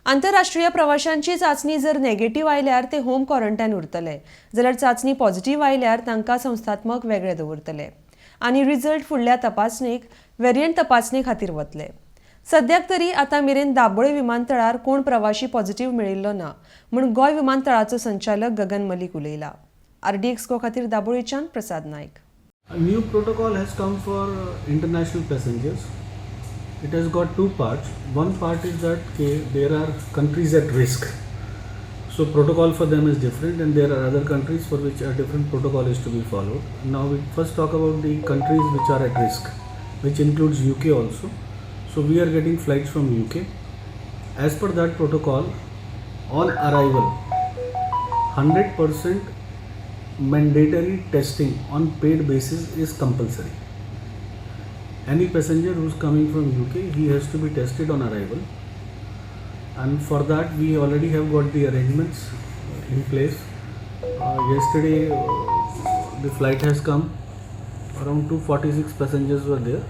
आंतरराष्ट्रीय प्रवाशांची चाचणी जर नेगेटिव्ह आयल्यार ते होम क्वारंटायन उरतले जाल्यार चाचणी पॉझिटिव्ह आयल्यार तांकां संस्थात्मक वेगळे दवरतले आनी रिझल्ट फुडल्या तपासणीक व्हेरियंट तपासणी खातीर वतले. सद्याक तरी आतां मेरेन दाबोळे विमानतळार कोण प्रवाशी पॉझिटिव्ह मेळिल्लो ना म्हूण गोंय विमानतळाचो संचालक गगन मलीक उलयला. RDX खातीर दाबोळेच्यान प्रसाद नायक. A new protocol has come for international passengers. It has got two parts. One part is that there are countries at risk. So protocol for them is different, and there are other countries for which a different protocol is to be followed. Now we first talk about the countries which are at risk, which includes UK also. So we are getting flights from UK. As per that protocol, on arrival, 100% mandatory testing on paid basis is compulsory. Any passenger who's coming from UK, he has to be tested on arrival, and for that we already have got the arrangements in place. Yesterday the flight has come, around 246 passengers were there,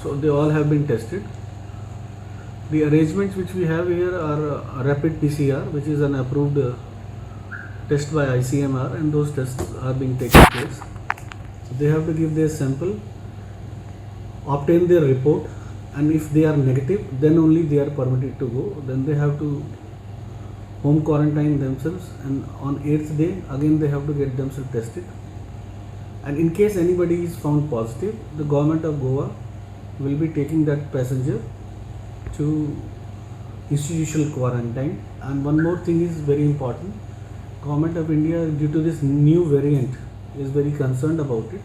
so they all have been tested. The arrangements which we have here are rapid PCR, which is an approved test by ICMR, and those tests are being taken place. So they have to give their sample, obtain their report, and if they are negative, then only they are permitted to go. Then they have to home quarantine themselves, and on 8th day again they have to get themselves tested. And in case anybody is found positive, the government of Goa will be taking that passenger to institutional quarantine. And one more thing is very important. Government of India, due to this new variant, is very concerned about it,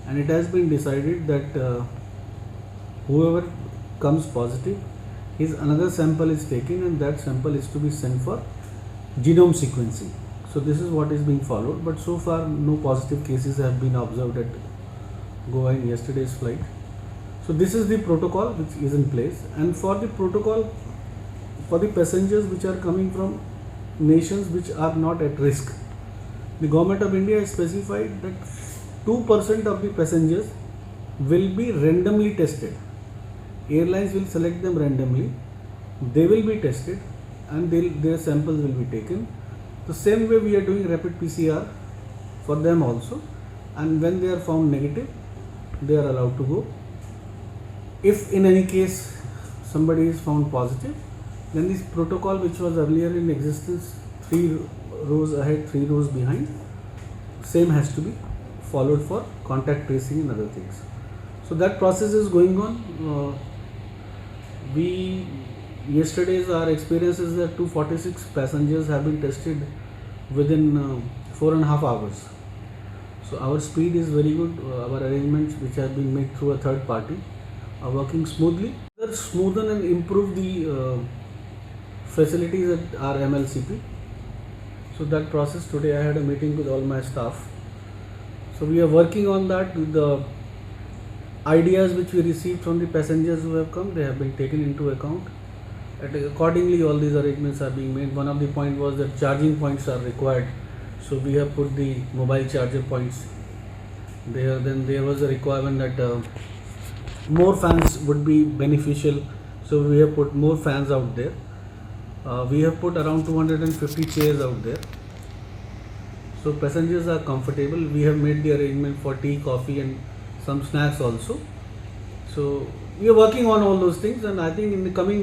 and it has been decided that whoever comes positive, his another sample is taken, and that sample is to be sent for genome sequencing. So this is what is being followed, but so far no positive cases have been observed at Goa in yesterday's flight. So this is the protocol which is in place, and for the protocol for the passengers which are coming from nations which are not at risk, the government of India has specified that 2% of the passengers will be randomly tested. Airlines will select them randomly, they will be tested, and their samples will be taken. The same way we are doing rapid PCR for them also, and when they are found negative, they are allowed to go. If in any case somebody is found positive, then this protocol which was earlier in existence, 3 rows ahead, 3 rows behind, same has to be followed for contact tracing and other things. So that process is going on. Yesterday's our experience is that 246 passengers have been tested within 4.5 hours. So our speed is very good. Our arrangements which have been made through a third party are working smoothly. Further smoothen and improve the facilities at our MLCP. So that process, today I had a meeting with all my staff. So we are working on that. The ideas which we received from the passengers who have come, they have been taken into account. And accordingly, all these arrangements are being made. One of the point was that charging points are required. So we have put the mobile charger points there. Then there was a requirement that more fans would be beneficial. So we have put more fans out there. We have put around 250 chairs out there. So passengers are comfortable. We have made the arrangement for tea, coffee, and some snacks also. So we are working on all those things, and I think in the coming